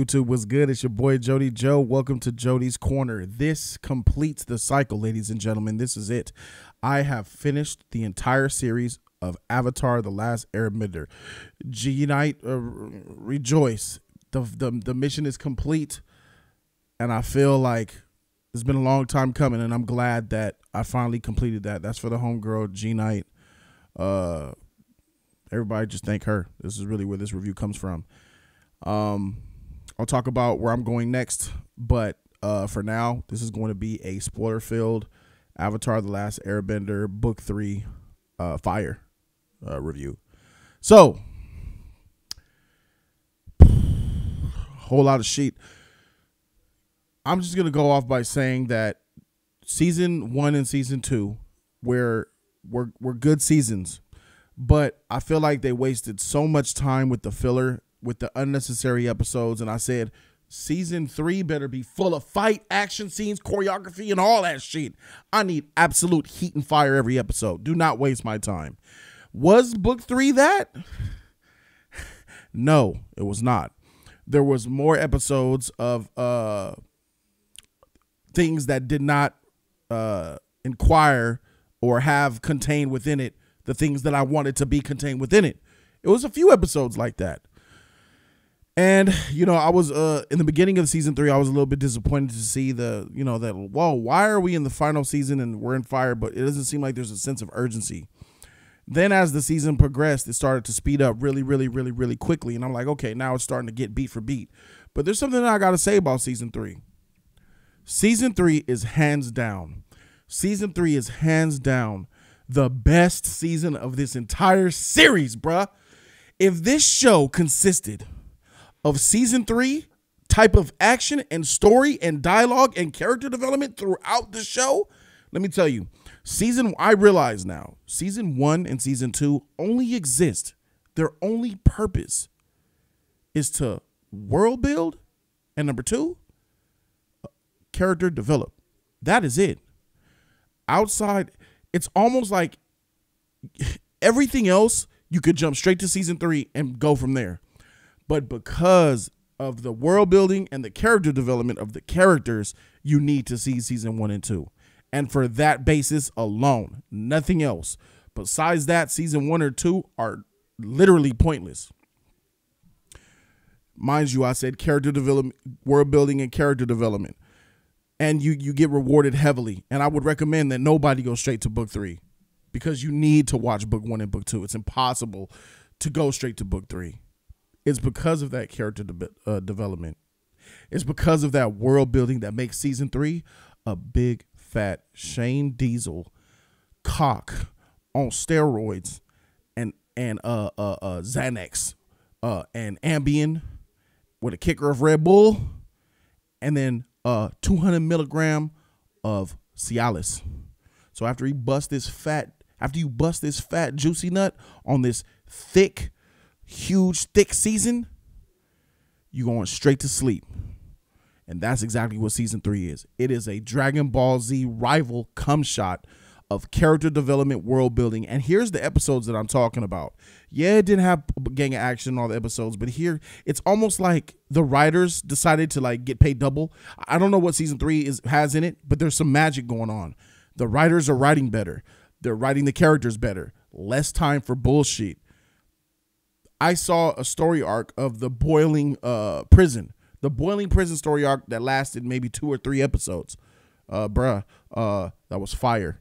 YouTube? What's good? It's your boy Jody Joe. Welcome to Jody's Corner. This completes the cycle, ladies and gentlemen. This is it. I have finished the entire series of Avatar: The Last Airbender. G-Unite, rejoice. The mission is complete, and I feel like it's been a long time coming, and I'm glad that I finally completed that. That's for the homegirl, G-Unite. Everybody just thank her. This is really where this review comes from. I'll talk about where I'm going next, but for now, this is going to be a spoiler-filled Avatar: The Last Airbender Book 3 Fire review. So, whole lot of shit. I'm just going to go off by saying that Season 1 and Season 2 were good seasons, but I feel like they wasted so much time with the filler, with the unnecessary episodes, and I said Season 3 better be full of fight, action scenes, choreography, and all that shit. I need absolute heat and fire every episode. Do not waste my time. Was Book 3 that? No, it was not. There was more episodes of things that did not inquire or have contained within it the things that I wanted to be contained within it. It was a few episodes like that. And, you know, I was in the beginning of Season 3, I was a little bit disappointed to see that, whoa, why are we in the final season and we're in fire, but it doesn't seem like there's a sense of urgency. Then as the season progressed, it started to speed up really, really, really, really quickly. And I'm like, okay, now it's starting to get beat for beat. But there's something that I got to say about Season 3. Season 3 is hands down. Season 3 is hands down the best season of this entire series, bruh. If this show consisted of Season 3 type of action and story and dialogue and character development throughout the show, let me tell you, I realize now, Season 1 and Season 2 only exist. Their only purpose is to world build, and number 2, character develop. That is it. Outside, it's almost like everything else, you could jump straight to Season 3 and go from there. But because of the world building and the character development of the characters, you need to see Season 1 and 2. And for that basis alone, nothing else. Besides that, Season 1 or 2 are literally pointless. Mind you, I said character development, world building, and character development. And you get rewarded heavily. And I would recommend that nobody go straight to Book 3 because you need to watch Book 1 and Book 2. It's impossible to go straight to Book 3. It's because of that character development. It's because of that world building that makes Season 3 a big, fat Shane Diesel cock on steroids and Xanax and Ambien with a kicker of Red Bull and then 200 milligram of Cialis. So after you bust this fat juicy nut on this thick, huge, thick season, you going straight to sleep. And that's exactly what Season 3 is. It is a Dragon Ball Z rival cum shot of character development, world building. And here's the episodes that I'm talking about. Yeah, it didn't have a gang of action in all the episodes, but here it's almost like the writers decided to like get paid double. I don't know what Season 3 has in it, but there's some magic going on. The writers are writing better. They're writing the characters better. Less time for bullshit. I saw a story arc of the boiling prison. The boiling prison story arc that lasted maybe 2 or 3 episodes. That was fire.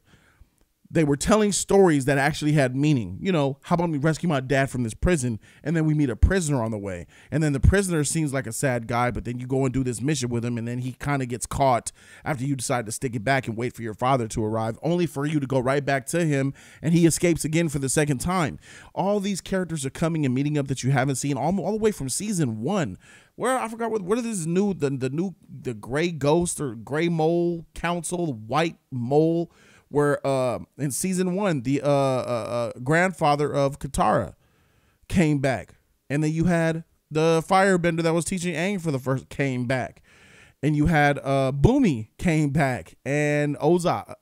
They were telling stories that actually had meaning. You know, how about me rescue my dad from this prison, and then we meet a prisoner on the way. And then the prisoner seems like a sad guy, but then you go and do this mission with him, and then he kind of gets caught after you decide to stick it back and wait for your father to arrive, only for you to go right back to him, and he escapes again for the second time. All these characters are coming and meeting up that you haven't seen all the way from Season 1. Where I forgot what is this new the gray ghost or gray mole council, white mole, where in Season 1 the grandfather of Katara came back, and then you had the firebender that was teaching Aang for the first came back, and you had Boomy came back, and Iroh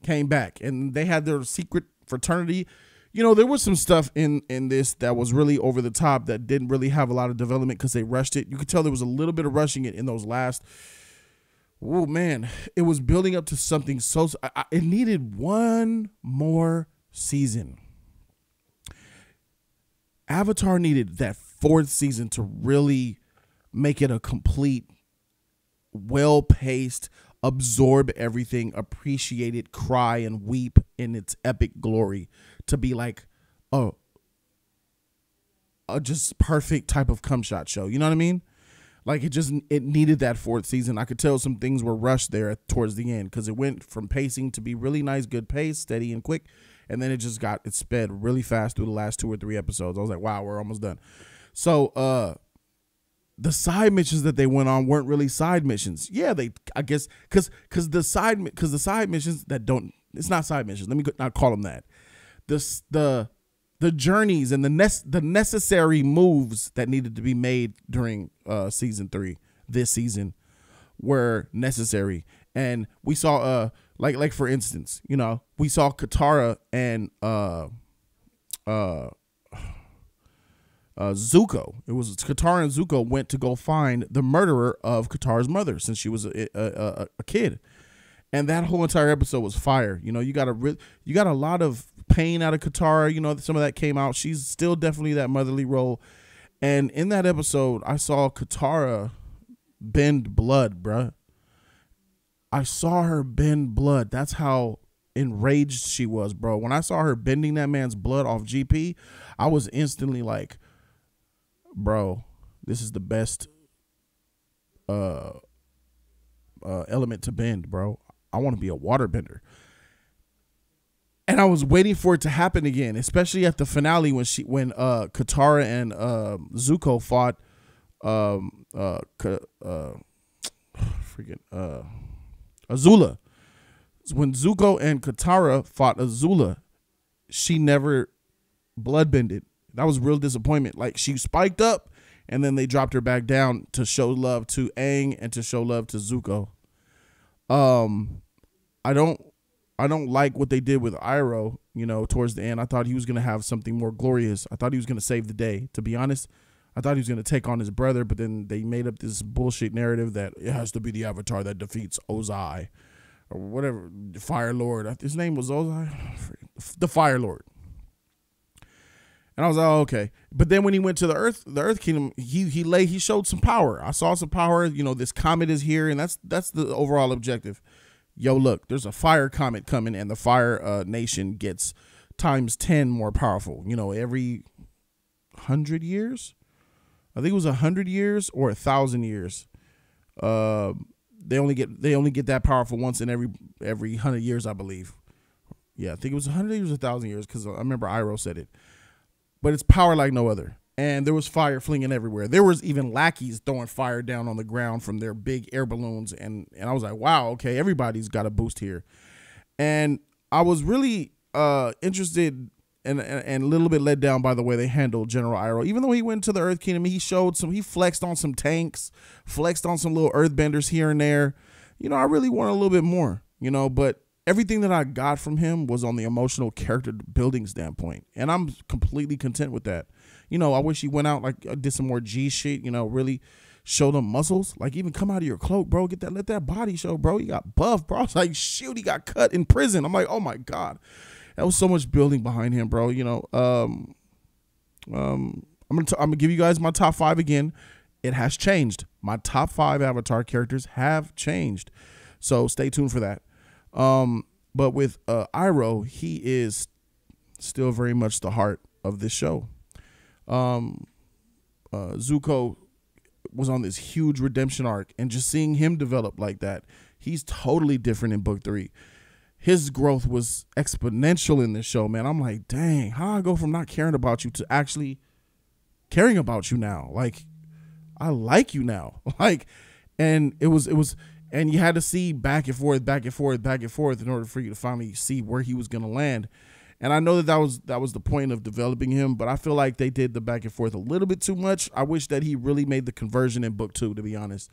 came back, and they had their secret fraternity. There was some stuff in this that was really over the top that didn't really have a lot of development because they rushed it. You could tell there was a little bit of rushing it in those last. Oh man, it was building up to something so. It needed one more season. Avatar needed that 4th season to really make it a complete, well-paced, absorb everything, appreciate it, cry and weep in its epic glory, to be like a just perfect type of cum shot show. You know what I mean? Like it needed that 4th season. I could tell some things were rushed there towards the end because it went from pacing to be really nice, good pace, steady and quick. And then it sped really fast through the last 2 or 3 episodes. I was like, wow, we're almost done. So, the side missions that they went on weren't really side missions. Yeah, I guess, cause the side missions that it's not side missions. Let me not call them that. The journeys and the necessary moves that needed to be made during season 3 this season were necessary. And we saw like for instance, we saw Katara and Zuko. It was Katara and Zuko went to go find the murderer of Katara's mother since she was a kid. And that whole entire episode was fire. You got a lot of pain out of Katara. Some of that came out. She's still definitely that motherly role. And in that episode, I saw Katara bend blood, bruh. I saw her bend blood. That's how enraged she was, bro. When I saw her bending that man's blood off GP, I was instantly like, bro, this is the best element to bend, bro. I want to be a waterbender. And I was waiting for it to happen again, especially at the finale when Katara and Zuko fought Azula. When Zuko and Katara fought Azula, she never bloodbended. That was real disappointment. Like, she spiked up and then they dropped her back down to show love to Aang and to show love to Zuko. I don't like what they did with Iroh, towards the end. I thought he was going to have something more glorious. I thought he was going to save the day. To be honest, I thought he was going to take on his brother, but then they made up this bullshit narrative that it has to be the Avatar that defeats Ozai or whatever, the Fire Lord. His name was Ozai, the Fire Lord. And I was like, oh, okay. But then when he went to the Earth Kingdom, he showed some power. I saw some power. This comet is here, and that's the overall objective. Yo, look, there's a fire comet coming, and the Fire Nation gets times 10 more powerful. Every 100 years. I think it was 100 years or 1,000 years. They only get that powerful once in every 100 years, I believe. Yeah, I think it was 100 years or 1,000 years because I remember Iroh said it. But it's power like no other. And there was fire flinging everywhere. There was even lackeys throwing fire down on the ground from their big air balloons. And I was like, wow, okay, everybody's got a boost here. And I was really interested and a little bit let down by the way they handled General Iroh. Even though he went to the Earth Kingdom, he flexed on some tanks, flexed on some little earthbenders here and there. I really want a little bit more, but everything that I got from him was on the emotional character building standpoint. And I'm completely content with that. I wish he went out, did some more G shit, really show them muscles. Like, even come out of your cloak, bro. Let that body show, bro. He got buff, bro. I was like, shoot, he got cut in prison. I'm like, oh my God. That was so much building behind him, bro. I'm gonna give you guys my top 5 again. It has changed. My top 5 Avatar characters have changed. So stay tuned for that. But with Iroh, he is still very much the heart of this show. Zuko was on this huge redemption arc, and just seeing him develop like that, he's totally different in book 3. His growth was exponential in this show, man. I'm like, dang, how I go from not caring about you to actually caring about you now? Like, I like you now. And it was, and you had to see back and forth in order for you to finally see where he was going to land. And I know that was the point of developing him, but I feel like they did the back and forth a little bit too much. I wish that he really made the conversion in book 2, to be honest.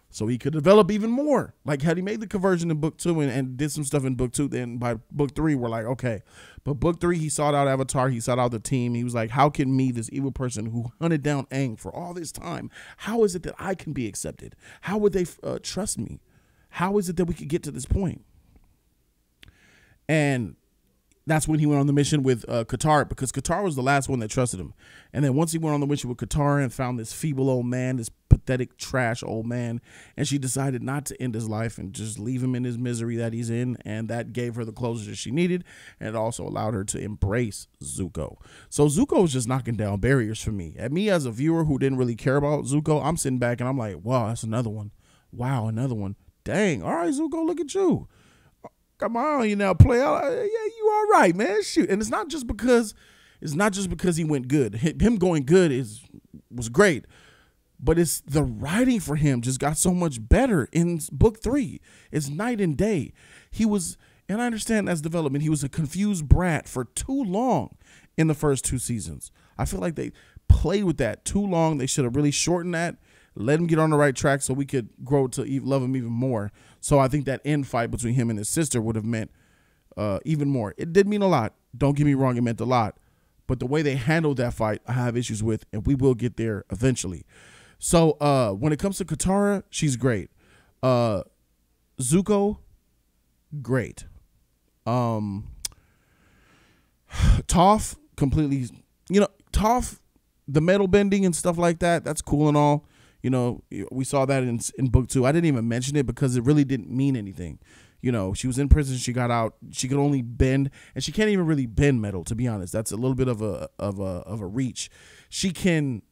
so he could develop even more. Like, had he made the conversion in book 2 and did some stuff in book 2, then by book 3, we're like, okay. But book 3, he sought out Avatar. He sought out the team. He was like, how can me, this evil person who hunted down Aang for all this time, how is it that I can be accepted? How would they trust me? How is it that we could get to this point? And that's when he went on the mission with Katara, because Katara was the last one that trusted him. And then once he went on the mission with Katara and found this feeble old man, this pathetic trash old man, and she decided not to end his life and just leave him in his misery that he's in, and that gave her the closure she needed, and it also allowed her to embrace Zuko. So Zuko was just knocking down barriers for me. And me as a viewer who didn't really care about Zuko, I'm sitting back and I'm like, wow, that's another one. Wow, another one. Dang, all right, Zuko, look at you. Come on, you know, play out. Yeah, you all right, man. Shoot. And it's not just because he went good. Him going good was great. But it's the writing for him just got so much better in book 3. It's night and day. And I understand that's development. He was a confused brat for too long in the first 2 seasons. I feel like they played with that too long. They should have really shortened that. Let him get on the right track so we could grow to love him even more. So I think that end fight between him and his sister would have meant even more. It did mean a lot. Don't get me wrong, it meant a lot. But the way they handled that fight, I have issues with, and we will get there eventually. So when it comes to Katara, she's great. Zuko, great. Toph, completely, Toph, the metal bending and stuff like that, that's cool and all. You know, we saw that in book 2. I didn't even mention it because it really didn't mean anything. You know, she was in prison. She got out. She could only bend, and she can't even really bend metal, to be honest. That's a little bit of a reach. She can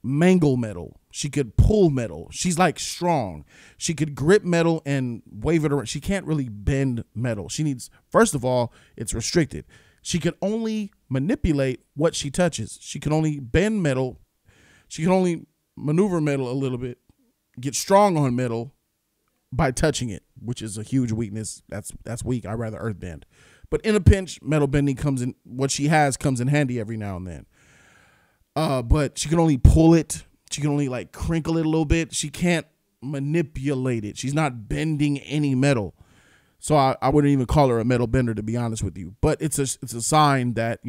mangle metal. She could pull metal. She's like strong. She could grip metal and wave it around. She can't really bend metal. She needs, first of all, it's restricted. She can only manipulate what she touches. She can only bend metal. She can only maneuver metal a little bit, get strong on metal by touching it, which is a huge weakness. That's weak. I'd rather earthbend. But in a pinch, metal bending comes in. What she has comes in handy every now and then. But she can only pull it. She can only like crinkle it a little bit. She can't manipulate it. She's not bending any metal. So I wouldn't even call her a metal bender, to be honest with you. But it's a sign that,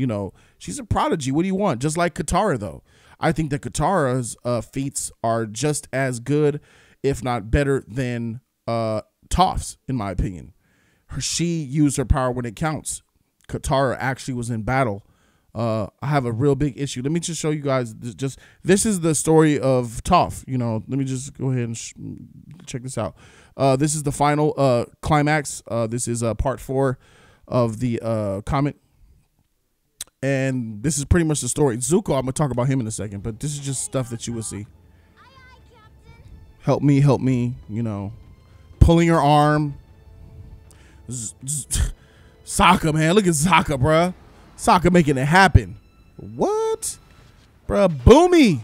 she's a prodigy. What do you want? Just like Katara, though. I think that Katara's feats are just as good, if not better, than Toph's, in my opinion. She used her power when it counts. Katara actually was in battle. I have a real big issue. Let me just show you guys. This is the story of Toph. Let me just go ahead and check this out. This is the final climax. This is part 4 of the comic. And this is pretty much the story. Zuko, I'm going to talk about him in a second, but this is just stuff that you will see. Help me, pulling her arm. Sokka, man. Look at Sokka, bruh. Sokka making it happen. What? Bruh, Boomy.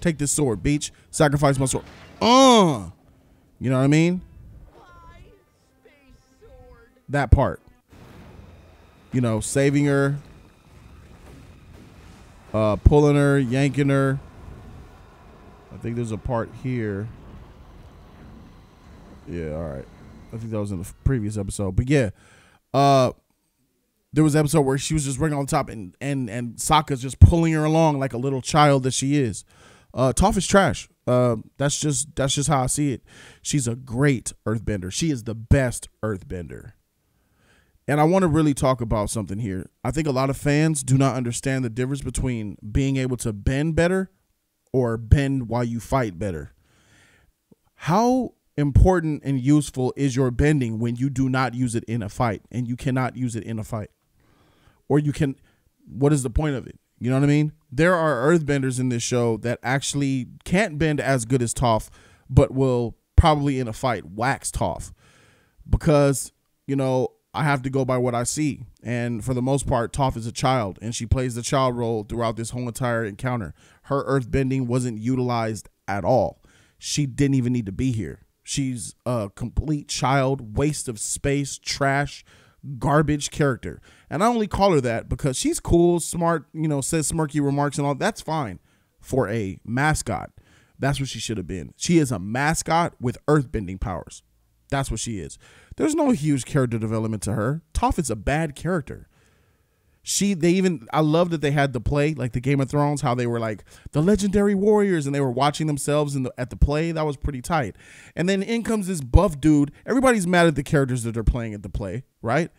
Take this sword, Beach. Sacrifice my sword. You know what I mean? That part. Saving her, pulling her, yanking her. I think there's a part here. Yeah, all right. I think that was in the previous episode. But yeah, there was an episode where she was just running on top and Sokka's just pulling her along like a little child that she is. Toph is trash. That's just how I see it. She's a great earthbender. She is the best earthbender. And I want to really talk about something here. I think a lot of fans do not understand the difference between being able to bend better or bend while you fight better. How important and useful is your bending when you do not use it in a fight, and you cannot use it in a fight? Or what is the point of it? You know what I mean? There are earthbenders in this show that actually can't bend as good as Toph, but will probably in a fight wax Toph. Because, I have to go by what I see. And for the most part, Toph is a child, and she plays the child role throughout this whole entire encounter. Her earthbending wasn't utilized at all. She didn't even need to be here. She's a complete child, waste of space, trash, garbage character. And I only call her that because she's cool, smart, says smirky remarks and all. That's fine for a mascot. That's what she should have been. She is a mascot with earthbending powers. That's what she is. There's no huge character development to her. Toph is a bad character. I love that they had the play, like the Game of Thrones, how they were like the legendary warriors and they were watching themselves at the play. That was pretty tight. And then in comes this buff dude. Everybody's mad at the characters that they're playing at the play, right?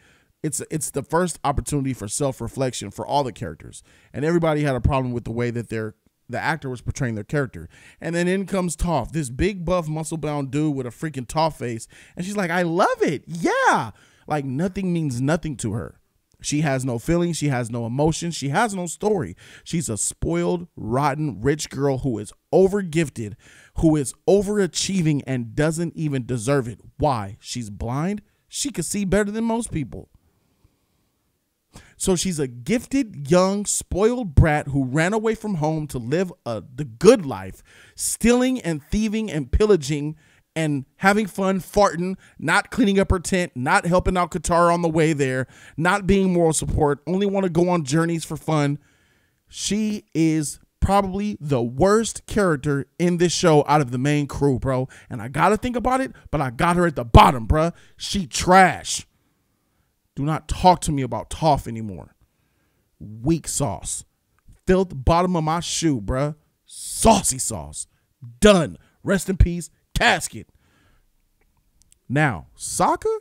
It's the first opportunity for self-reflection for all the characters. And everybody had a problem with the way that the actor was portraying their character. And then in comes Toph, this big buff muscle-bound dude with a freaking Toph face. And she's like, I love it. Yeah. Like nothing means nothing to her. She has no feelings. She has no emotions. She has no story. She's a spoiled, rotten, rich girl who is overgifted, who is overachieving and doesn't even deserve it. Why? She's blind. She could see better than most people. So she's a gifted, young, spoiled brat who ran away from home to live the good life, stealing and thieving and pillaging and having fun, farting, not cleaning up her tent, not helping out Katara on the way there, not being moral support, only want to go on journeys for fun. She is probably the worst character in this show out of the main crew, bro. And I got to think about it, but I got her at the bottom, bro. She trash. Do not talk to me about Toph anymore. Weak sauce. Filth bottom of my shoe, bruh. Saucy sauce. Done. Rest in peace. Casket. Now, Sokka.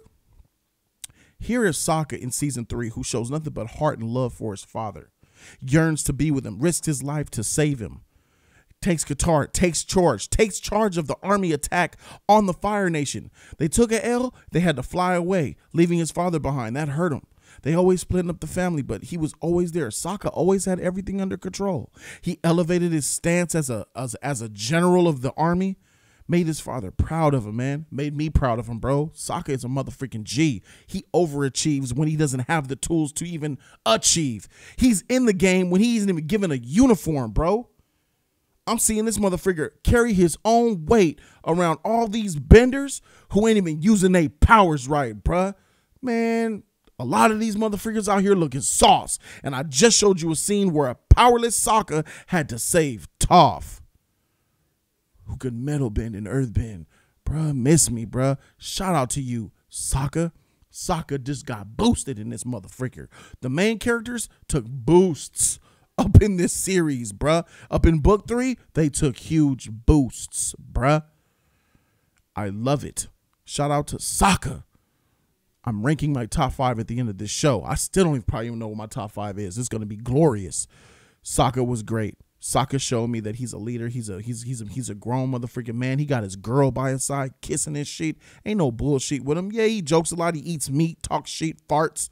Here is Sokka in season 3, who shows nothing but heart and love for his father. Yearns to be with him. Risked his life to save him. Takes Katara, takes charge of the army attack on the Fire Nation. They took a L, they had to fly away, leaving his father behind. That hurt him. They always splitting up the family, but he was always there. Sokka always had everything under control. He elevated his stance as a general of the army, made his father proud of him, man. Made me proud of him, bro. Sokka is a motherfucking G. He overachieves when he doesn't have the tools to even achieve. He's in the game when he isn't even given a uniform, bro. I'm seeing this motherfucker carry his own weight around all these benders who ain't even using their powers right, bruh. Man, a lot of these motherfuckers out here looking sauce. And I just showed you a scene where a powerless Sokka had to save Toph, who could metal bend and earth bend. Bruh, miss me, bruh. Shout out to you, Sokka. Sokka just got boosted in this motherfucker. The main characters took boosts up in this series, bruh. Up in book 3, they took huge boosts, bruh. I love it. Shout out to Sokka. I'm ranking my top 5 at the end of this show. I still don't probably even know what my top 5 is. It's going to be glorious. Sokka was great. Sokka showed me that he's a leader. He's a grown motherfucking man. He got his girl by his side, kissing his shit. Ain't no bullshit with him. Yeah, he jokes a lot. He eats meat, talks shit, farts.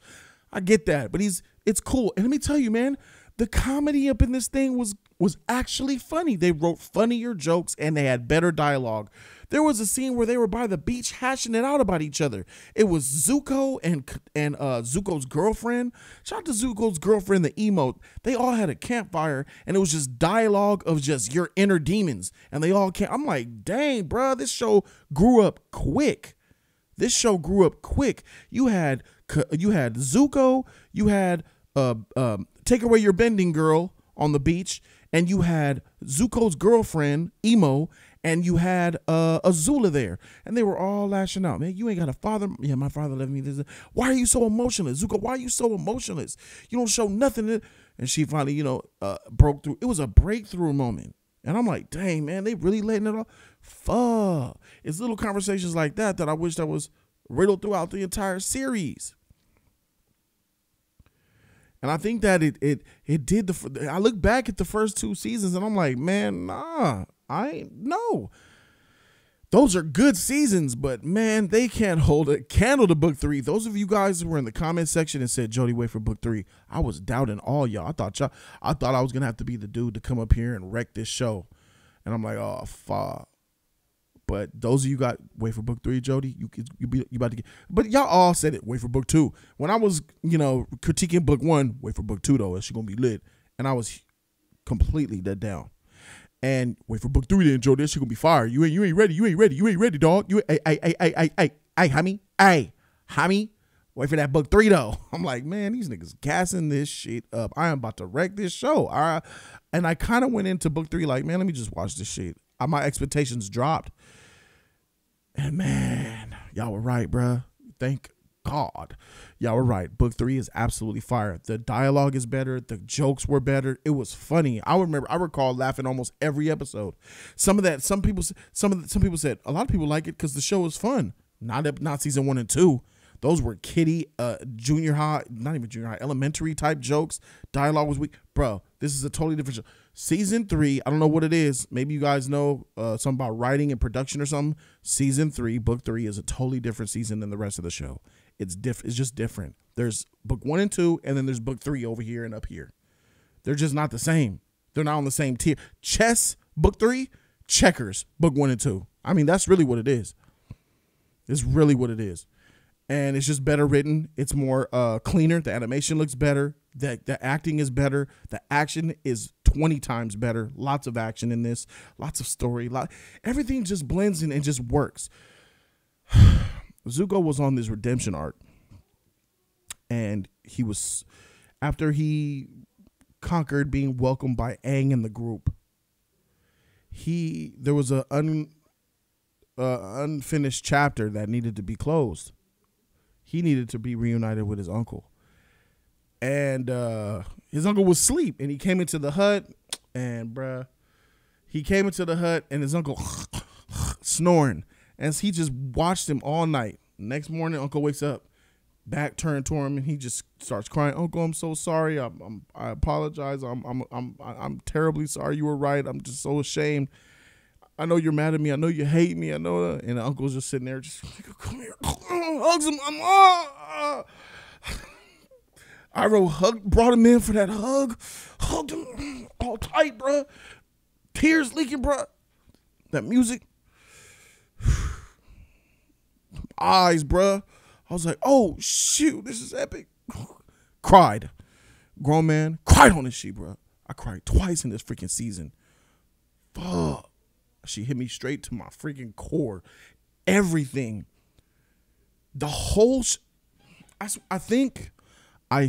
I get that, but it's cool. And let me tell you, man, the comedy up in this thing was actually funny. They wrote funnier jokes and they had better dialogue. There was a scene where they were by the beach hashing it out about each other. It was Zuko and Zuko's girlfriend. Shout out to Zuko's girlfriend, the emote. They all had a campfire and it was just dialogue of just your inner demons. And they all came. I'm like, dang, bro, this show grew up quick. You had Zuko, you had Take Away Your Bending Girl on the beach, and you had Zuko's girlfriend, Emo, and you had Azula there. And they were all lashing out. Man, you ain't got a father. Yeah, my father left me. Why are you so emotionless? Zuko, why are you so emotionless? You don't show nothing. And she finally, broke through. It was a breakthrough moment. And I'm like, dang, man, they really letting it off. Fuck. It's little conversations like that I wish that was riddled throughout the entire series. And I think that it did I look back at the first 2 seasons and I'm like, man, nah, no. Those are good seasons, but man, they can't hold a candle to book 3. Those of you guys who were in the comment section and said, Jody, wait for book 3. I was doubting all y'all. I thought I was going to have to be the dude to come up here and wreck this show. And I'm like, oh, fuck. But those of you got wait for book 3, Jody, you about to get. But y'all all said it. Wait for book 2. When I was critiquing book 1, wait for book 2 though. It's gonna be lit, and I was completely dead down. And wait for book 3 then, Jody. That shit gonna be fire. You ain't ready. You ain't ready, dog. Hey, homie. Wait for that book 3 though. I'm like, man, these niggas gassing this shit up. I am about to wreck this show. And I kind of went into book 3 like, man, let me just watch this shit. my expectations dropped. And man, y'all were right, bruh. Thank God. Y'all were right. Book 3 is absolutely fire. The dialogue is better. The jokes were better. It was funny. I recall laughing almost every episode. Some people said a lot of people like it because the show is fun. Not season 1 and 2. Those were kiddie, junior high, not even junior high, elementary type jokes. Dialogue was weak. Bro, this is a totally different show. Season 3, I don't know what it is. Maybe you guys know something about writing and production or something. Season 3, book 3 is a totally different season than the rest of the show. It's just different. There's book 1 and 2, and then there's book 3 over here and up here. They're just not the same. They're not on the same tier. Chess, book 3, checkers, book 1 and 2. I mean, that's really what it is. It's really what it is. And it's just better written. It's more cleaner. The animation looks better. The acting is better. The action is 20 times better. Lots of action in this. Lots of story. Everything just blends in and just works. Zuko was on this redemption arc. And after he conquered being welcomed by Aang in the group, there was an unfinished chapter that needed to be closed. He needed to be reunited with his uncle. And his uncle was asleep. And he came into the hut. And, his uncle snoring. And he just watched him all night. Next morning, uncle wakes up. Back turned to him. And he just starts crying. Uncle, I'm so sorry. I apologize. I'm terribly sorry. You were right. I'm just so ashamed. I know you're mad at me. I know you hate me. I know that. And the uncle's just sitting there, just come here, hugs him. Iroh brought him in for that hug, hugged him all tight, bro. Tears leaking, bro. That music, eyes, bro. I was like, oh shoot, this is epic. Cried, grown man, cried on this shit, bro. I cried twice in this freaking season. Fuck. She hit me straight to my freaking core. Everything. The whole I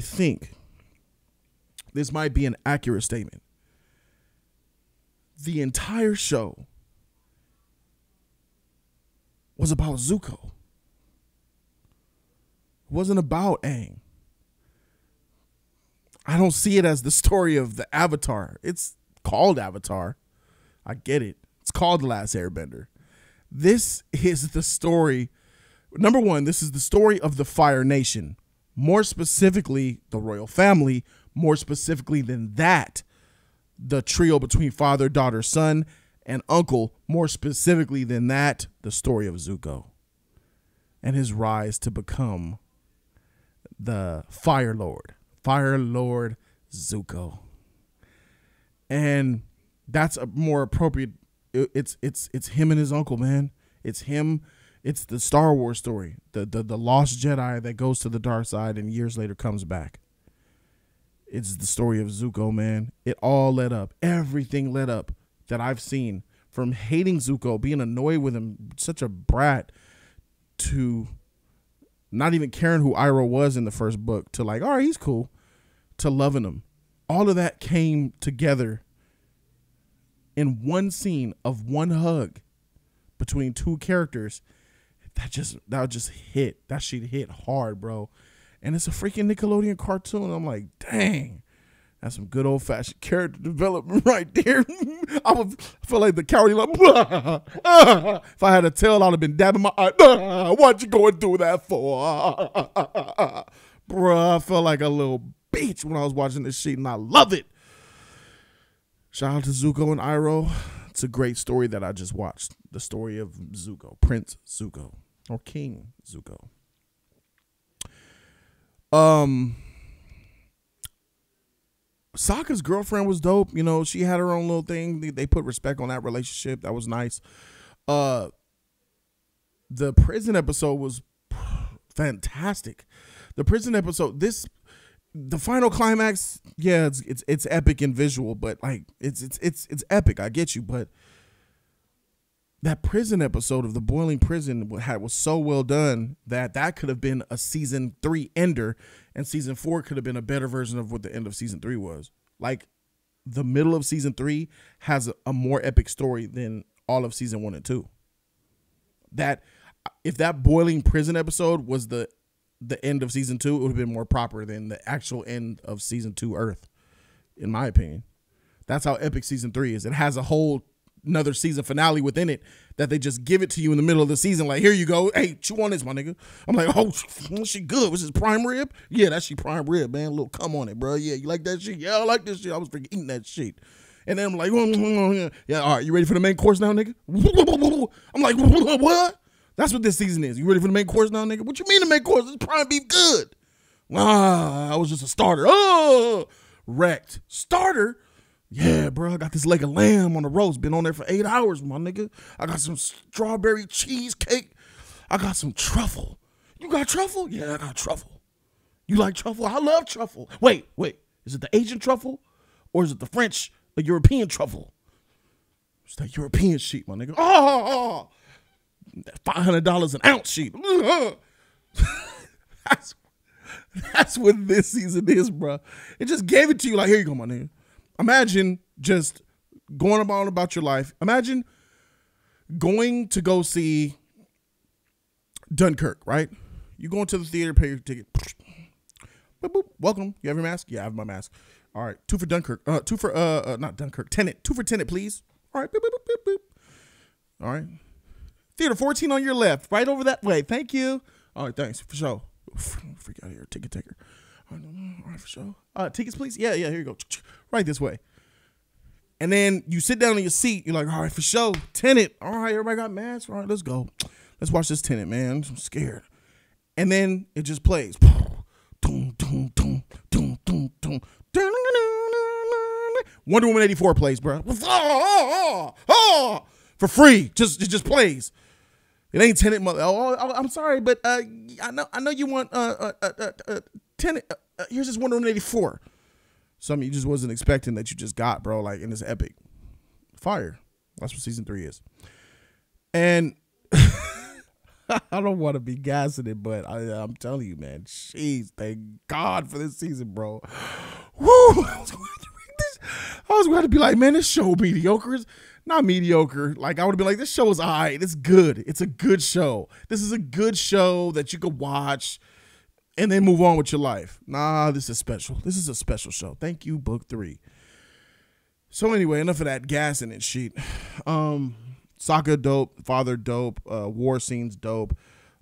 think this might be an accurate statement. The entire show was about Zuko. It wasn't about Aang. I don't see it as the story of the Avatar. It's called Avatar. I get it. It's called The Last Airbender. This is the story. Number one, this is the story of the Fire Nation. More specifically, the royal family. More specifically than that, the trio between father, daughter, son, and uncle. More specifically than that, the story of Zuko and his rise to become the Fire Lord. Fire Lord Zuko. And that's a more appropriate. It's him and his uncle, man. It's him. It's the Star Wars story. The lost Jedi that goes to the dark side and years later comes back. It's the story of Zuko, man. It all led up. Everything led up that I've seen, from hating Zuko, being annoyed with him, such a brat, to not even caring who Iroh was in the first book, to like, all right, he's cool, to loving him. All of that came together in one scene of one hug between two characters. That just hit. That shit hit hard, bro. And it's a freaking Nickelodeon cartoon. I'm like, dang, that's some good old fashioned character development right there. I would feel like the cowardly, like, if I had a tail, I'd have been dabbing my eye. What you going to do that for? Bruh, I felt like a little bitch when I was watching this shit, and I love it. Shout out to Zuko and Iroh. It's a great story that I just watched. The story of Zuko, Prince Zuko, or King Zuko. Sokka's girlfriend was dope. You know, she had her own little thing. They put respect on that relationship. That was nice. The prison episode was fantastic. The prison episode, the final climax, yeah, it's epic and visual, but like it's epic. I get you, but that prison episode of the boiling prison was so well done that could have been a season 3 ender, and season 4 could have been a better version of what the end of season 3 was. Like, the middle of season 3 has a more epic story than all of season 1 and 2. That if that boiling prison episode was the end of season 2, it would have been more proper than the actual end of season 2 Earth, in my opinion. That's how epic season 3 is. It has a whole another season finale within it that they just give it to you in the middle of the season. Like, here you go. Hey, chew on this, my nigga. I'm like, oh, she good. Was this prime rib? Yeah, that's she prime rib, man. A little come on it, bro. Yeah, you like that shit? Yeah, I like this shit. I was freaking eating that shit. And then I'm like, yeah, all right, you ready for the main course now, nigga? I'm like, what? That's what this season is. You ready for the main course now, nigga? What you mean the main course? This prime beef good. I was just a starter. Oh, wrecked. Starter? Yeah, bro, I got this leg of lamb on the roast. Been on there for 8 hours, my nigga. I got some strawberry cheesecake. I got some truffle. You got truffle? Yeah, I got truffle. You like truffle? I love truffle. Wait. Is it the Asian truffle? Or is it the French, the European truffle? It's that European sheet, my nigga. Oh, $500 an ounce sheet. That's what this season is, bro. It just gave it to you like, here you go, my nigga. Imagine just going about your life. Imagine going to go see Dunkirk, right? You go into the theater, pay your ticket. Boop, boop. Welcome. You have your mask? Yeah, I have my mask. All right. 2 for Dunkirk. Not Dunkirk. Tenet. 2 for Tenet, please. All right. Boop, boop, boop, boop. All right. Theater 14 on your left. Right over that way. Thank you. All right. Thanks. For sure. Freak out here. Ticket taker. All right, for sure. Tickets, please. Yeah, here you go. Right this way. And then you sit down in your seat. You're like, all right, for sure. Tenet. All right, everybody got masks. All right, let's go. Let's watch this Tenet, man. I'm scared. And then it just plays. Wonder Woman 84 plays, bro. For free. It just plays. It ain't Tenet, mother. I'm sorry, but I know you want Tenet. Here's this Wonder Woman 84. Something you just wasn't expecting that you just got, bro. Like in this epic fire. That's what season 3 is. And I don't want to be gassing it, but I'm telling you, man. Jeez, thank God for this season, bro. Woo! I was going to be like, man, this show mediocre. Not mediocre. Like, I would have been like, this show is all right. It's good. It's a good show. This is a good show that you could watch and then move on with your life. Nah, this is special. This is a special show. Thank you, book 3. So anyway, enough of that gassing and shit. Sokka dope. Father dope. War scenes dope.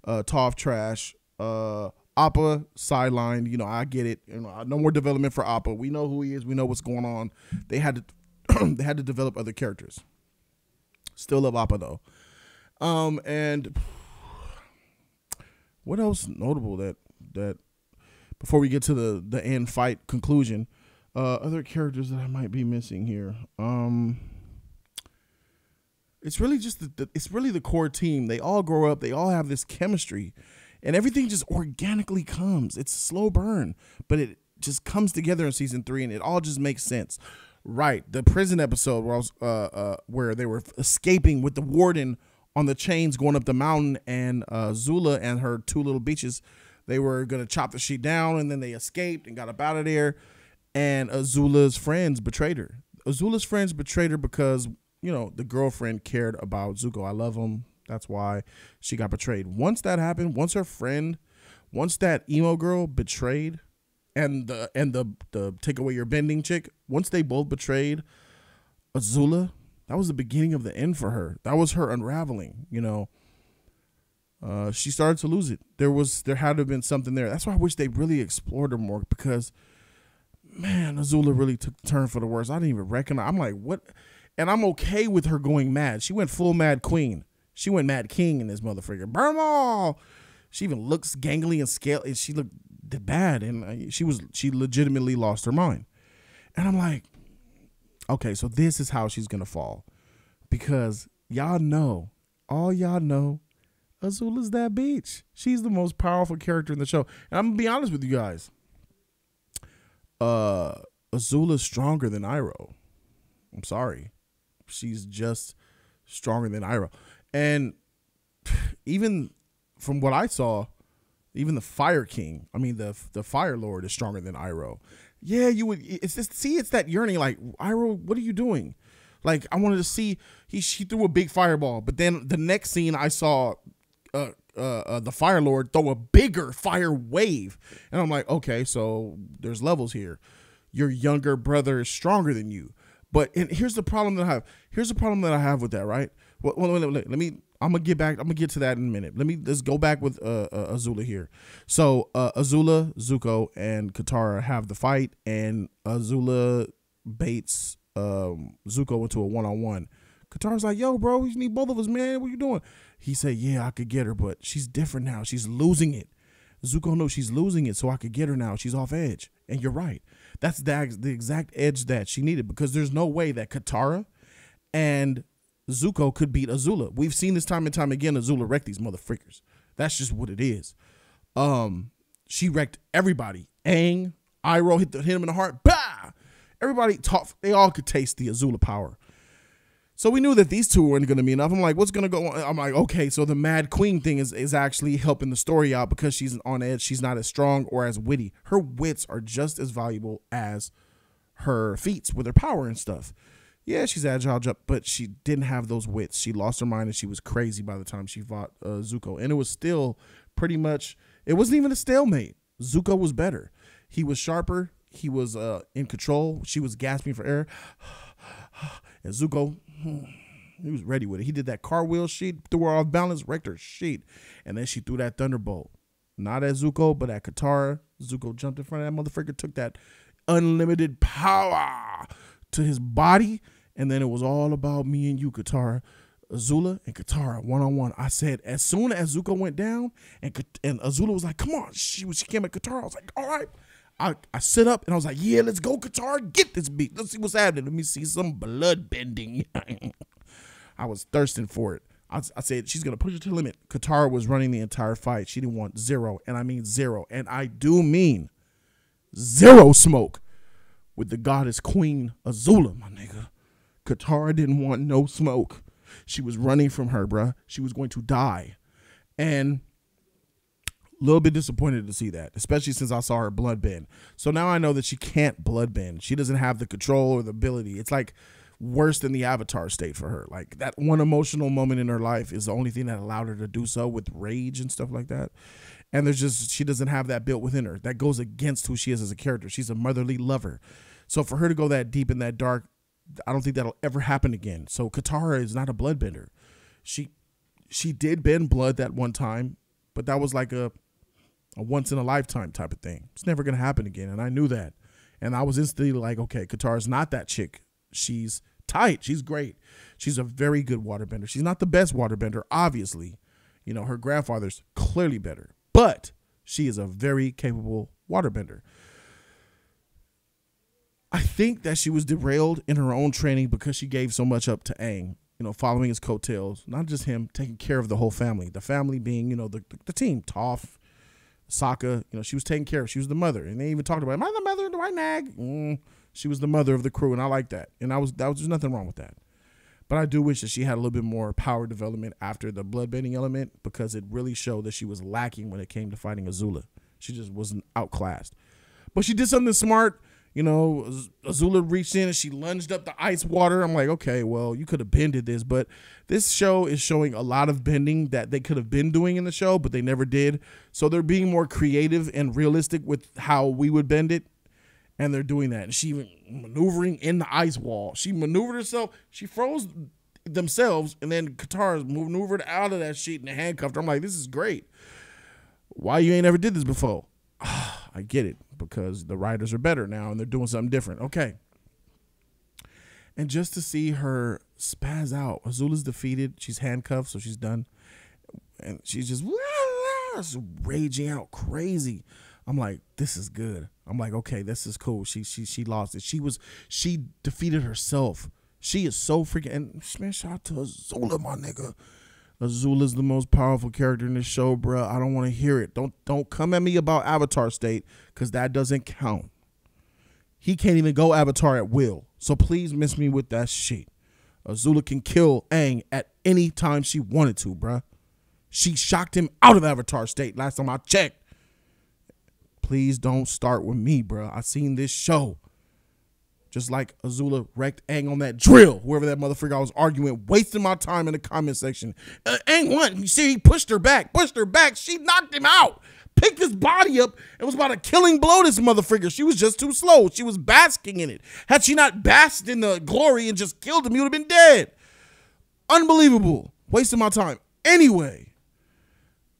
Toph trash. Appa sidelined. You know, I get it. You know, no more development for Appa. We know who he is. We know what's going on. They had to develop other characters. Still love Appa though. And what else notable that before we get to the end fight conclusion, other characters that I might be missing here. It's really just it's really the core team. They all grow up. They all have this chemistry, and everything just organically comes. It's a slow burn, but it just comes together in season 3, and it all just makes sense. Right, the prison episode where they were escaping with the warden on the chains going up the mountain, and Zula and her 2 little bitches, they were gonna chop the shit down, and then they escaped and got up out of there. And Azula's friends betrayed her. Azula's friends betrayed her because, you know, the girlfriend cared about Zuko. I love him. That's why she got betrayed. Once that happened, once that emo girl betrayed, and the take away your bending chick, once they both betrayed Azula, that was the beginning of the end for her. That was her unraveling, you know. She started to lose it. There had to have been something there. That's why I wish they really explored her more, because, man, Azula really took the turn for the worse. I didn't even recognize. I'm like, what? And I'm okay with her going mad. She went full Mad Queen. She went Mad King in this motherfucker. Burn 'em all. She even looks gangly and scale, and she looked bad, and she legitimately lost her mind. And I'm like, okay, so this is how she's gonna fall, because all y'all know, Azula's that bitch. She's the most powerful character in the show, and I'm gonna be honest with you guys. Azula's stronger than Iroh. I'm sorry, she's just stronger than Iroh, and even from what I saw, even the Fire King, I mean the Fire Lord, is stronger than Iroh. Yeah, you would. It's that yearning, like, Iroh, what are you doing? Like, I wanted to see, she threw a big fireball, but then the next scene I saw the Fire Lord throw a bigger fire wave. And I'm like, okay, so there's levels here. Your younger brother is stronger than you. But here's the problem that I have. Here's the problem that I have with that, right? Well, let me, I'm going to get to that in a minute. Let's go back with Azula here. So Azula, Zuko, and Katara have the fight, and Azula baits Zuko into a one-on-one. Katara's like, yo, bro, you need both of us, man. What you doing? He said, yeah, I could get her, but she's different now. She's losing it. Zuko knows she's losing it, so I could get her now. She's off edge. And you're right. That's the exact edge that she needed, because there's no way that Katara and Zuko could beat Azula. We've seen this time and time again. Azula wrecked these motherfuckers. That's just what it is. She wrecked everybody. Aang, Iroh hit him in the heart. Bah! Everybody they all could taste the Azula power. So we knew that these two weren't going to be enough. I'm like, what's going to go on? I'm like, okay, so the Mad Queen thing is actually helping the story out, because she's on edge. She's not as strong or as witty. Her wits are just as valuable as her feats with her power and stuff. Yeah, she's agile, but she didn't have those wits. She lost her mind, and she was crazy by the time she fought Zuko. And it was still pretty much, it wasn't even a stalemate. Zuko was better. He was sharper. He was in control. She was gasping for air. And Zuko, he was ready with it. He did that cartwheel sheet, threw her off balance, wrecked her sheet. And then she threw that thunderbolt. Not at Zuko, but at Katara. Zuko jumped in front of that motherfucker, took that unlimited power to his body. And then it was all about me and you, Katara. Azula and Katara, one-on-one. I said, as soon as Zuko went down, and Azula was like, come on. She came at Katara. I was like, all right. I sit up and I was like, yeah, let's go, Katara. Get this beat. Let's see what's happening. Let me see some blood bending. I was thirsting for it. I said, she's going to push it to the limit. Katara was running the entire fight. She didn't want zero, and I mean zero. And I do mean zero smoke with the goddess queen Azula, my nigga. Katara didn't want no smoke. She was running from her, bruh. She was going to die. And a little bit disappointed to see that, especially since I saw her blood bend. So now I know that she can't blood bend. She doesn't have the control or the ability. It's like worse than the Avatar state for her. Like, that one emotional moment in her life is the only thing that allowed her to do so, with rage and stuff like that. And she doesn't have that built within her. That goes against who she is as a character. She's a motherly lover. So for her to go that deep and that dark, I don't think that'll ever happen again. So Katara is not a bloodbender. She did bend blood that one time, but that was like a once in a lifetime type of thing. It's never going to happen again. And I knew that. And I was instantly like, okay, Katara's not that chick. She's tight. She's great. She's a very good waterbender. She's not the best waterbender, obviously. You know, her grandfather's clearly better, but she is a very capable waterbender. I think that she was derailed in her own training because she gave so much up to Aang, you know, following his coattails, not just him, taking care of the whole family. The family being, you know, the team, Toph, Sokka, you know, she was taking care of. She was the mother. And they even talked about, am I the mother? Do I nag? She was the mother of the crew, and I like that. And there's nothing wrong with that. But I do wish that she had a little bit more power development after the bloodbending element, because it really showed that she was lacking when it came to fighting Azula. She just wasn't outclassed. But she did something smart. You know, Azula reached in and she lunged up the ice water. I'm like, okay, well, you could have bended this, but this show is showing a lot of bending that they could have been doing in the show, but they never did. So they're being more creative and realistic with how we would bend it, and they're doing that. And she even maneuvering in the ice wall. She maneuvered herself. She froze themselves, and then Katara maneuvered out of that sheet and handcuffed her. I'm like, this is great. Why you ain't ever did this before? I get it, because the writers are better now and they're doing something different. Okay. And just to see her spaz out, Azula's defeated. She's handcuffed, so she's done. And she's just raging out crazy. I'm like, this is good. I'm like, okay, this is cool. She lost it. She defeated herself. She is so freaking, and man, shout out to Azula, my nigga. Azula's the most powerful character in this show, bro. I don't want to hear it. Don't come at me about Avatar state, because that doesn't count. He can't even go Avatar at will. So please miss me with that shit. Azula can kill Aang at any time she wanted to, bro. She shocked him out of Avatar state last time I checked. Please don't start with me, bro. I seen this show. Just like Azula wrecked Aang on that drill, whoever that motherfucker I was arguing, wasting my time in the comment section. Aang won. You see, he pushed her back. She knocked him out. Picked his body up and was about to killing blow this motherfucker. She was just too slow. She was basking in it. Had she not basked in the glory and just killed him, he would have been dead. Unbelievable. Wasting my time. Anyway,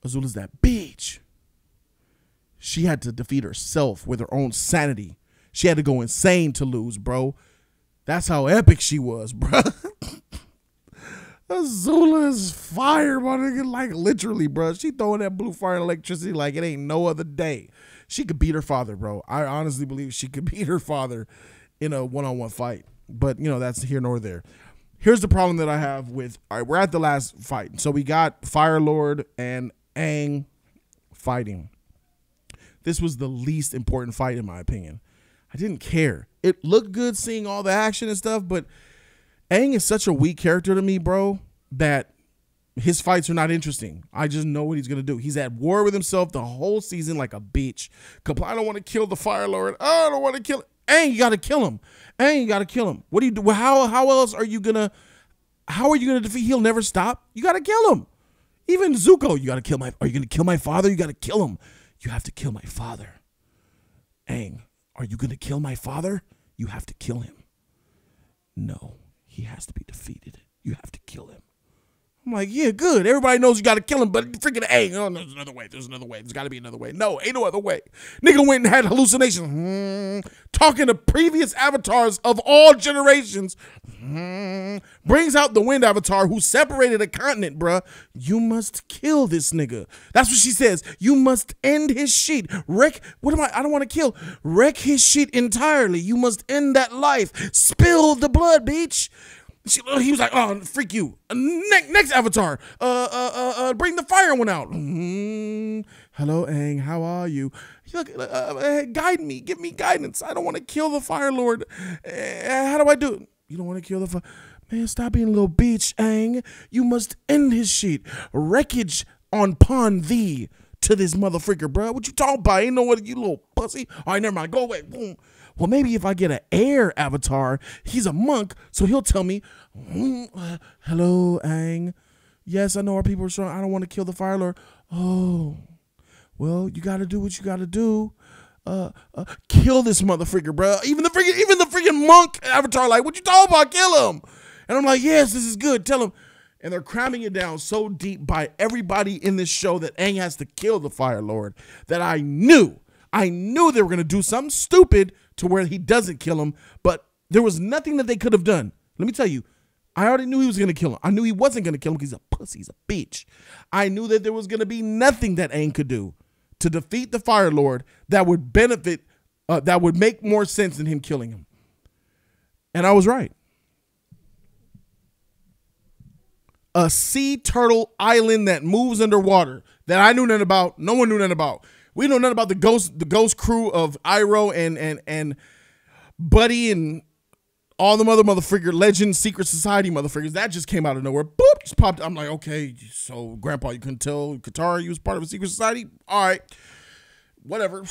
Azula's that bitch. She had to defeat herself with her own sanity. She had to go insane to lose, bro. That's how epic she was, bro. Azula is fire, my nigga. Like, literally, bro. She throwing that blue fire and electricity like it ain't no other day. She could beat her father, bro. I honestly believe she could beat her father in a one-on-one fight. But, you know, that's here nor there. Here's the problem that I have with, all right, we're at the last fight. So we got Fire Lord and Aang fighting. This was the least important fight, in my opinion. I didn't care. It looked good seeing all the action and stuff, but Aang is such a weak character to me, bro, that his fights are not interesting. I just know what he's going to do. He's at war with himself the whole season like a bitch. I don't want to kill the Fire Lord. I don't want to kill Aang, you got to kill him. Aang, you got to kill him. What do you do? How else are you going to, defeat? He'll never stop. You got to kill him. Even Zuko, you got to kill are you going to kill my father? You got to kill him. You have to kill my father. Aang, are you going to kill my father? You have to kill him. No. He has to be defeated. You have to kill him. I'm like, yeah, good. Everybody knows you got to kill him, but freaking Aang. Oh, there's another way. There's another way. There's got to be another way. No, ain't no other way. Nigga went and had hallucinations. Talking to previous avatars of all generations. Brings out the wind avatar who separated a continent, bruh. You must kill this nigga. That's what she says. You must end his sheet. I don't want to kill. Wreck his sheet entirely. You must end that life. Spill the blood, bitch. He was like, oh, freak you. Next avatar. Bring the fire one out. Hello, Aang. How are you? Look, guide me. Give me guidance. I don't want to kill the Fire Lord. How do I do it? You don't want to kill the fire. Man, stop being a little bitch, Aang. You must end his sheet. Wreckage upon thee to this motherfucker, bro. What you talking about? Ain't no what, you little pussy. All right, never mind. Go away. Boom. Well, maybe if I get an air avatar, he's a monk, so he'll tell me, hello, Aang. Yes, I know our people are strong. I don't want to kill the Fire Lord. Oh, well, you got to do what you got to do. Kill this motherfucker, bro. Even the freaking monk avatar, like, what you talking about? Kill him. And I'm like, yes, this is good. Tell him. And they're cramming it down so deep by everybody in this show that Aang has to kill the Fire Lord that I knew they were going to do something stupid to where he doesn't kill him, but there was nothing that they could have done. Let me tell you, I already knew he was going to kill him. I knew he wasn't going to kill him because he's a pussy, he's a bitch. I knew that there was going to be nothing that Aang could do to defeat the Fire Lord that would benefit, that would make more sense than him killing him. And I was right. A sea turtle island that moves underwater that I knew nothing about, no one knew nothing about. We know nothing about the ghost crew of Iroh and Buddy and all them other motherfucker legend secret society motherfuckers. That just came out of nowhere. Boop, just popped. I'm like, okay, so Grandpa, you couldn't tell Katara you was part of a secret society? All right, whatever.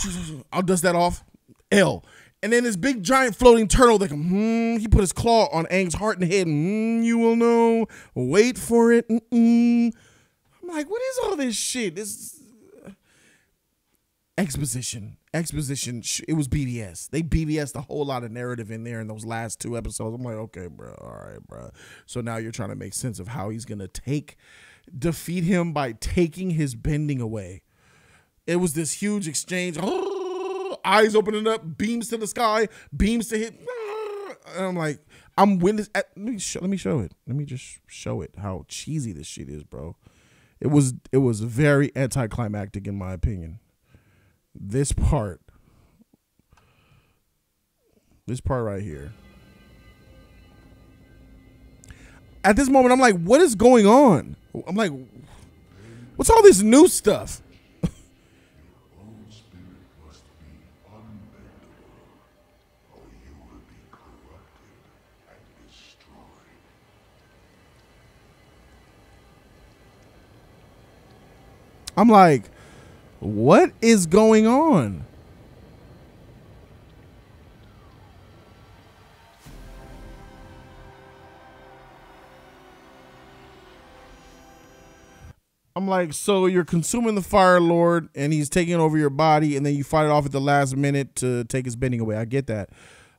I'll dust that off. L. And then this big giant floating turtle that he put his claw on Aang's heart and head. You will know. Wait for it. I'm like, what is all this shit? This exposition. It was BBS. They BBS'd a whole lot of narrative in there in those last 2 episodes. I'm like, okay, bro. All right, bro. So now you're trying to make sense of how he's going to defeat him by taking his bending away. It was this huge exchange. Eyes opening up, beams to the sky, beams to hit. And I'm like, I'm winning. Let me show it. Let me just show it how cheesy this shit is, bro. It was very anticlimactic in my opinion. This part right here. At this moment, I'm like, what is going on? I'm like, what's all this new stuff? I'm like, what is going on? I'm like, so you're consuming the Fire Lord and he's taking over your body and then you fight it off at the last minute to take his bending away. I get that.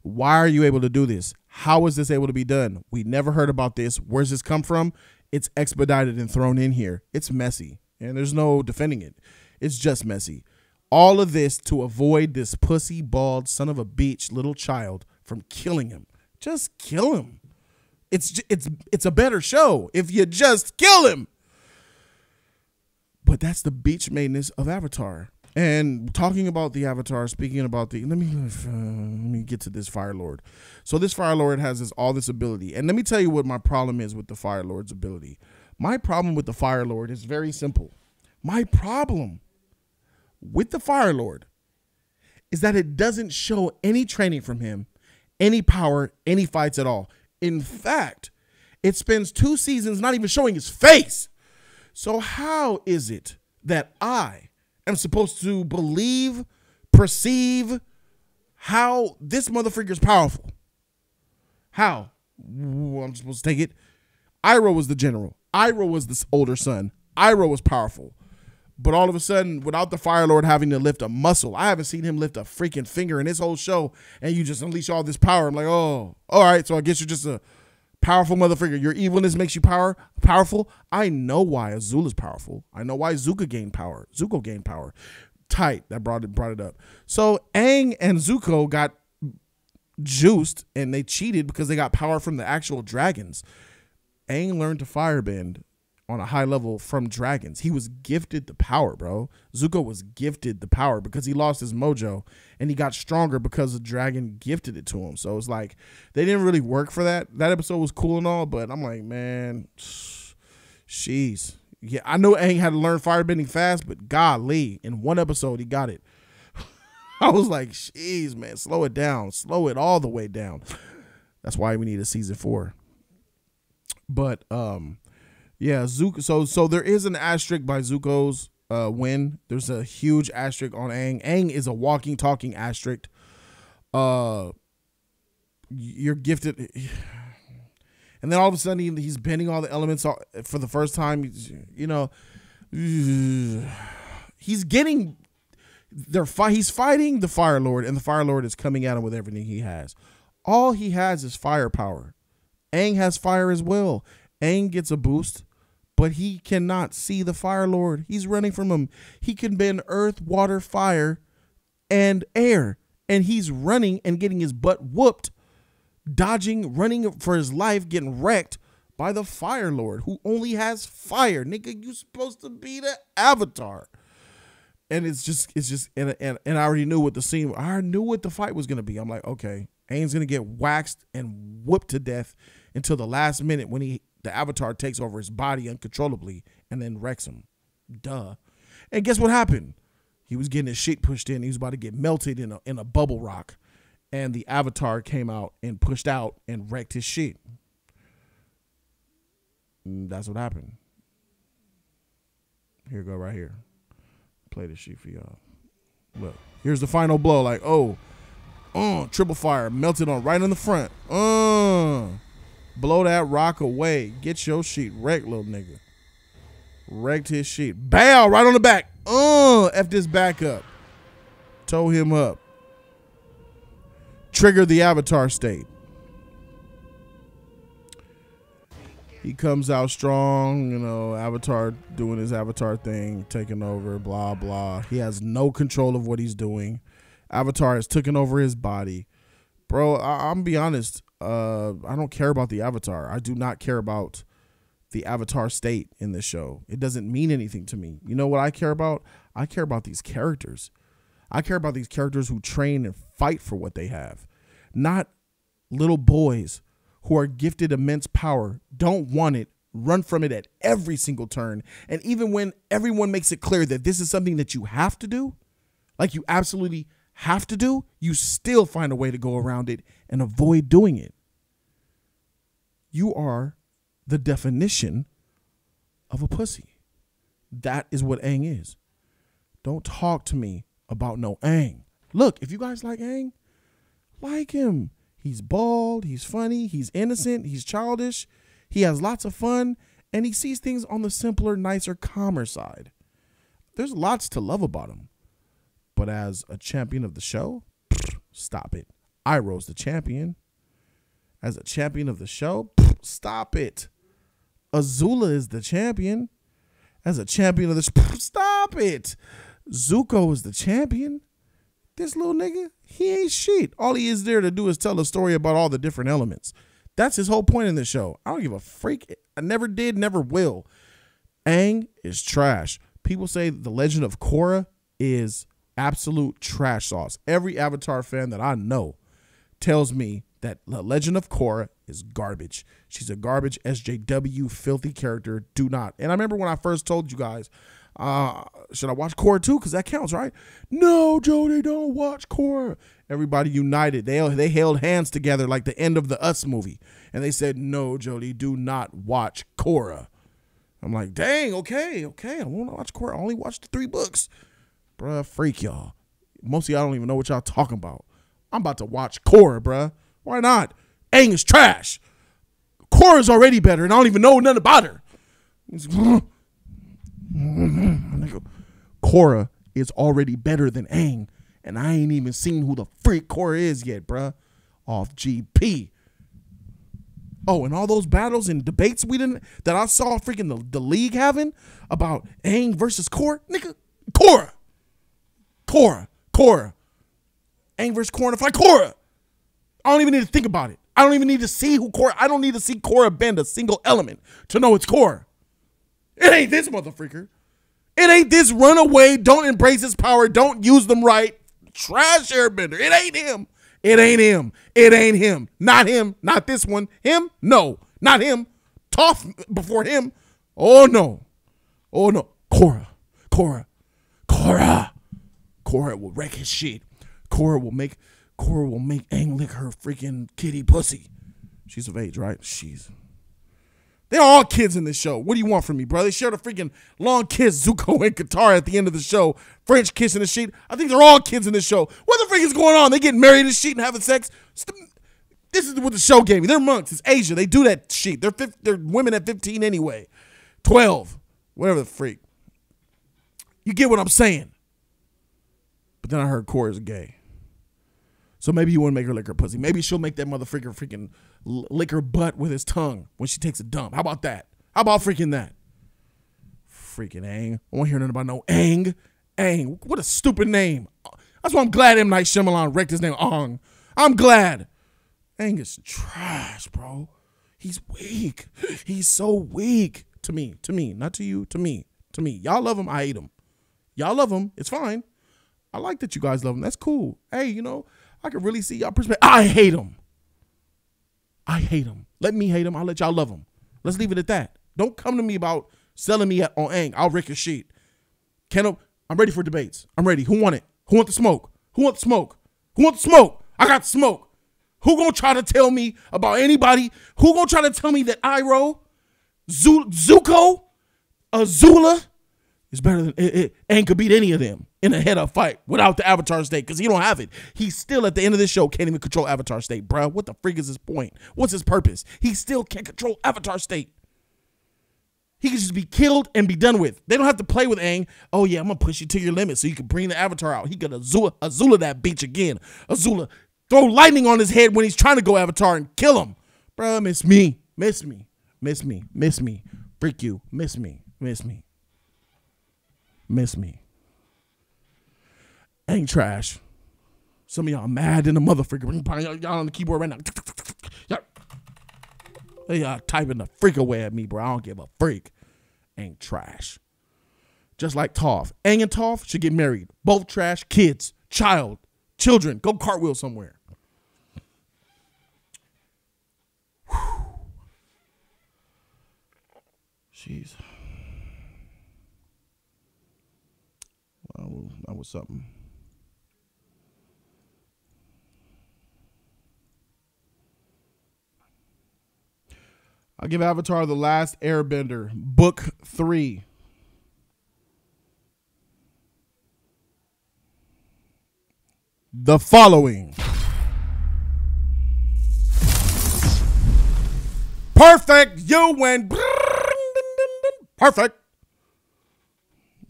Why are you able to do this? How is this able to be done? We never heard about this. Where's this come from? It's expedited and thrown in here. It's messy and there's no defending it. It's just messy. All of this to avoid this pussy, bald, son of a bitch little child from killing him. Just kill him. It's a better show if you just kill him. But that's the beach maintenance of Avatar. And talking about the Avatar, speaking about the, let me get to this Fire Lord. So this Fire Lord has all this ability. And let me tell you what my problem is with the Fire Lord's ability. My problem with the Fire Lord is very simple. My problem with the Fire Lord is that it doesn't show any training from him, any power, any fights at all. In fact, it spends 2 seasons not even showing his face. So how is it that I am supposed to believe, perceive how this motherfucker is powerful? How? I'm supposed to take it. Iroh was the general. Iroh was the older son. Iroh was powerful. But all of a sudden, without the Fire Lord having to lift a muscle, I haven't seen him lift a freaking finger in his whole show, and you just unleash all this power. I'm like, oh, all right, so I guess you're just a powerful motherfucker. Your evilness makes you powerful. I know why Azula is powerful. I know why Zuko gained power. Tight. That brought it up. So Aang and Zuko got juiced and they cheated because they got power from the actual dragons. Aang learned to firebend on a high level from dragons. He was gifted the power, bro. Zuko was gifted the power because he lost his mojo and he got stronger because the dragon gifted it to him. So it's like they didn't really work for that. That episode was cool and all, but I'm like, man, jeez. Yeah, I know Aang had to learn firebending fast, but golly, in one episode he got it. I was like, jeez, man, slow it down. Slow it all the way down. That's why we need a season 4. But yeah, Zuko. So there is an asterisk by Zuko's win. There's a huge asterisk on Aang. Aang is a walking, talking asterisk. You're gifted, and then all of a sudden he's bending all the elements for the first time. You know, he's getting he's fighting the Fire Lord, and the Fire Lord is coming at him with everything he has. All he has is firepower. Aang has fire as well. Aang gets a boost, but he cannot see the Fire Lord. He's running from him. He can bend earth, water, fire, and air. And he's running and getting his butt whooped, dodging, running for his life, getting wrecked by the Fire Lord, who only has fire. Nigga, you supposed to be the Avatar. And it's just, and I already knew what I knew what the fight was going to be. I'm like, okay, Aang's going to get waxed and whooped to death until the last minute when the Avatar takes over his body uncontrollably and then wrecks him. Duh. And guess what happened? He was getting his shit pushed in. He was about to get melted in a bubble rock. And the Avatar came out and pushed out and wrecked his shit. And that's what happened. Here we go right here. Play this shit for y'all. Look, here's the final blow. Like, triple fire. Melted on right in the front. Blow that rock away. Get your shit wrecked, little nigga. Wrecked his shit. Bow right on the back. F this back up. Tow him up. Trigger the Avatar state. He comes out strong, you know, Avatar doing his Avatar thing, taking over, blah, blah. He has no control of what he's doing. Avatar has taken over his body. Bro, I'm gonna be honest. I don't care about the Avatar. I do not care about the Avatar state in this show. It doesn't mean anything to me. You know what I care about? I care about these characters. I care about these characters who train and fight for what they have. Not little boys who are gifted immense power, don't want it, run from it at every single turn. And even when everyone makes it clear that this is something that you have to do, like you absolutely have to do, you still find a way to go around it and avoid doing it. You are the definition of a pussy. That is what Aang is. Don't talk to me about no Aang. Look, if you guys like Aang, like him. He's bald, he's funny, he's innocent, he's childish, he has lots of fun, And he sees things on the simpler, nicer, calmer side. There's lots to love about him. But as a champion of the show, stop it. Iroh's the champion. As a champion of the show, stop it. Azula is the champion. As a champion of the show, stop it. Zuko is the champion. This little nigga, he ain't shit. All he is there to do is tell a story about all the different elements. That's his whole point in the show. I don't give a freak. I never did, never will. Aang is trash. People say The Legend of Korra is absolute trash sauce. Every Avatar fan that I know tells me that The Legend of Korra is garbage. She's a garbage SJW filthy character. Do not. And I remember when I first told you guys, should I watch Korra too? Because that counts, right? No, Jody, don't watch Korra. Everybody united. They held hands together like the end of the Us movie. And they said, no, Jody, do not watch Korra. I'm like, dang, okay. I won't watch Korra. I only watched the 3 books. Bruh, freak y'all. Most of y'all don't even know what y'all talking about. I'm about to watch Korra, bruh. Why not? Aang is trash. Korra's already better, and I don't even know nothing about her. Korra is already better than Aang, and I ain't even seen who the freak Korra is yet, bruh. Off GP. Oh, and all those battles and debates that I saw freaking the league having about Aang versus Korra, nigga, Korra. Aang versus Korra to fight Korra. I don't even need to think about it. I don't even need to see who Korra. I don't need to see Korra bend a single element to know it's Korra. It ain't this motherfucker. It ain't this runaway, don't embrace his power, don't use them right, trash airbender. It ain't him. It ain't him. It ain't him. Not him. Not this one. Him? No. Not him. Toph before him. Oh, no. Oh, no. Korra will wreck his shit. Korra will make Aang lick her freaking kitty pussy. She's of age, right? They're all kids in this show. What do you want from me, bro? They shared a freaking long kiss, Zuko and Katara at the end of the show. French kiss in the sheet. I think they're all kids in this show. What the freak is going on? They getting married in the sheet and having sex? This is what the show gave me. They're monks. It's Asia. They do that shit. They're women at 15 anyway. 12. Whatever the freak. You get what I'm saying. But then I heard Korra's gay. So maybe you want to make her lick her pussy. Maybe she'll make that motherfucker freaking lick her butt with his tongue when she takes a dump. How about that? How about freaking that? Freaking Aang. I won't hear nothing about no Aang. Aang. What a stupid name. That's why I'm glad M. Night Shyamalan wrecked his name Aang. I'm glad. Aang is trash, bro. He's weak. He's so weak. To me. Not to you. To me. Y'all love him. I hate him. Y'all love him. It's fine. I like that you guys love him. That's cool. Hey, you know, I can really see y'all perspective. I hate him. Let me hate him. I'll let y'all love him. Let's leave it at that. Don't come to me about selling me on Aang. I'll wreck your shit. I'm ready for debates. I'm ready. Who want it? Who want the smoke? Who want the smoke? I got the smoke. Who gonna try to tell me about anybody? Who gonna try to tell me that Iroh, Zuko, Azula is better than Aang could beat any of them in a head-up fight without the Avatar state, because he don't have it. He still, at the end of this show, can't even control Avatar state, bro. What the freak is his point? What's his purpose? He still can't control Avatar state. He can just be killed and be done with. They don't have to play with Aang. Oh, yeah, I'm going to push you to your limit so you can bring the Avatar out. He could Azula that bitch again. Azula, throw lightning on his head when he's trying to go Avatar and kill him. Bro, miss me. Freak you. Miss me. Aang trash. Some of y'all mad in the motherfucker. Y'all on the keyboard right now. Y'all typing the freak away at me, bro. I don't give a freak. Aang trash. Just like Toph. Aang and Toph should get married. Both trash. Kids. Children. Go cartwheel somewhere. Whew. Jeez. Well, that was something. I'll give Avatar The Last Airbender, Book 3. The following. Perfect. You win. Perfect.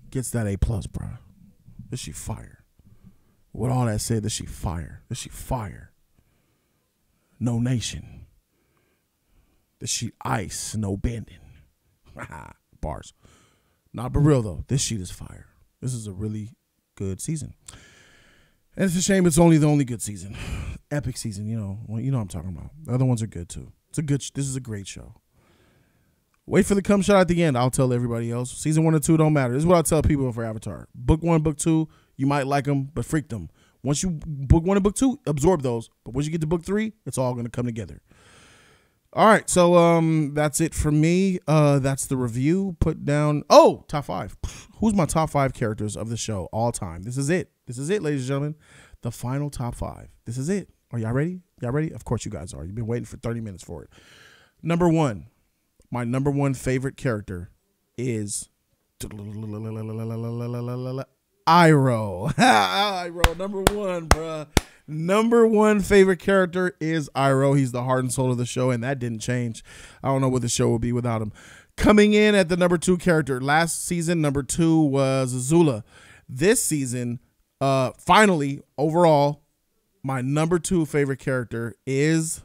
Gets that A+, bro. This she fire. With all that said, this she fire. This she fire. No nation. This she ice, no bending. Bars. Not but real though. This sheet is fire. This is a really good season. And it's a shame it's only the only good season. Epic season, you know. Well, you know what I'm talking about. The other ones are good too. This is a great show. Wait for the come shot at the end. I'll tell everybody else. Season 1 and 2 don't matter. This is what I tell people for Avatar. Book 1, book 2, you might like them, but freak them. Once you book 1 and book 2, absorb those. But once you get to book 3, it's all going to come together. All right, so that's it for me. That's the review. Put down. Oh, top 5. Who's my top 5 characters of the show all time? This is it. This is it, ladies and gentlemen. The final top 5. This is it. Are y'all ready? Y'all ready? Of course you guys are. You've been waiting for 30 minutes for it. Number 1. My number 1 favorite character is Iroh. Iroh, number 1, bruh. Number 1 favorite character is Iroh. He's the heart and soul of the show, and that didn't change. I don't know what the show would be without him. Coming in at the number 2 character. Last season, number 2 was Azula. This season, finally, overall, my number 2 favorite character is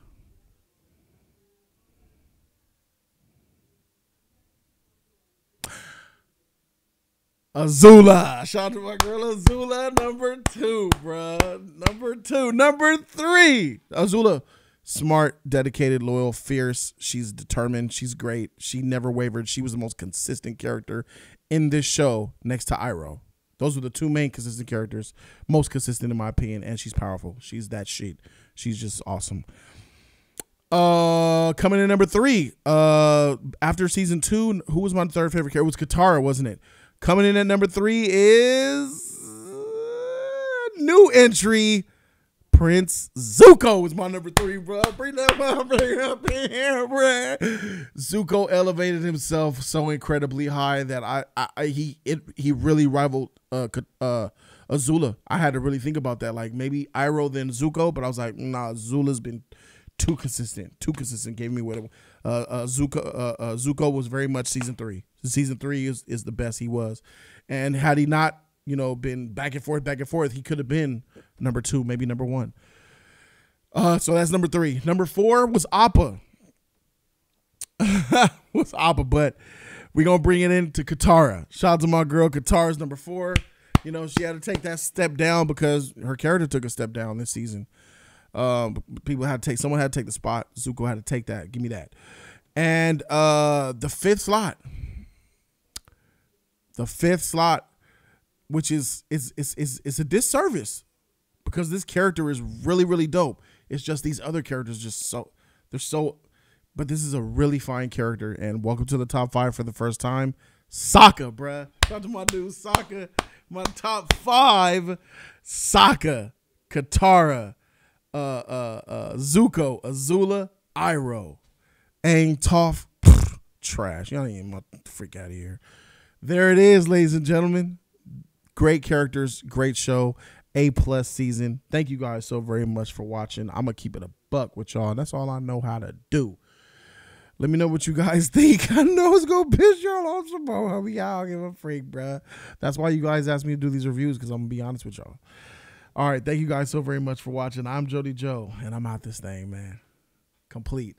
Azula. Shout out to my girl Azula. Number 2, bruh. Number 2. Number 3. Azula. Smart, dedicated, loyal, fierce. She's determined. She's great. She never wavered. She was the most consistent character in this show next to Iroh. Those were the 2 main consistent characters. Most consistent in my opinion. And she's powerful. She's that shit. She's just awesome. Coming in number 3. After season 2, who was my 3rd favorite character? It was Katara, wasn't it? Coming in at number 3 is new entry, Prince Zuko was my number 3, bro. Bring that up here, bro. Zuko elevated himself so incredibly high that he really rivaled Azula. I had to really think about that. Like maybe Iroh then Zuko, but I was like, nah, Azula's been too consistent. Too consistent. Gave me what Zuko was very much season 3. Season 3 is the best he was, and had he not, been back and forth, he could have been number 2, maybe number 1. So that's number 3. Number 4 was Appa. But we're gonna bring it into Katara. Shout out to my girl Katara's number 4. She had to take that step down because her character took a step down this season. Someone had to take the spot. Zuko had to take that. Give me that. And the 5th slot. The 5th slot, which is a disservice because this character is really, really dope. It's just these other characters but this is a really fine character. And welcome to the top 5 for the first time. Sokka, bruh. Shout out to my dude Sokka. My top 5: Sokka, Katara, Zuko, Azula, Iroh, Aang, Toph. Trash. Y'all ain't my freak out of here. There it is, ladies and gentlemen. Great characters, great show, A+ season. Thank you guys so very much for watching. I'm gonna keep it a buck with y'all. That's all I know how to do. Let me know what you guys think. I know it's gonna piss y'all off some more. I don't give a freak, bruh. That's why you guys asked me to do these reviews, because I'm gonna be honest with y'all. All right, thank you guys so very much for watching. I'm Jody Joe, and I'm out this thing, man. Complete.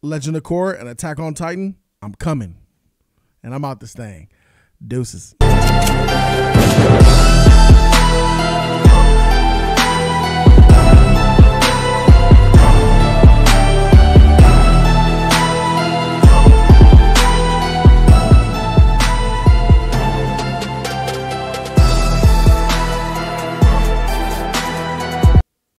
Legend of Korra and Attack on Titan, I'm coming. And I'm out this thing. Deuces.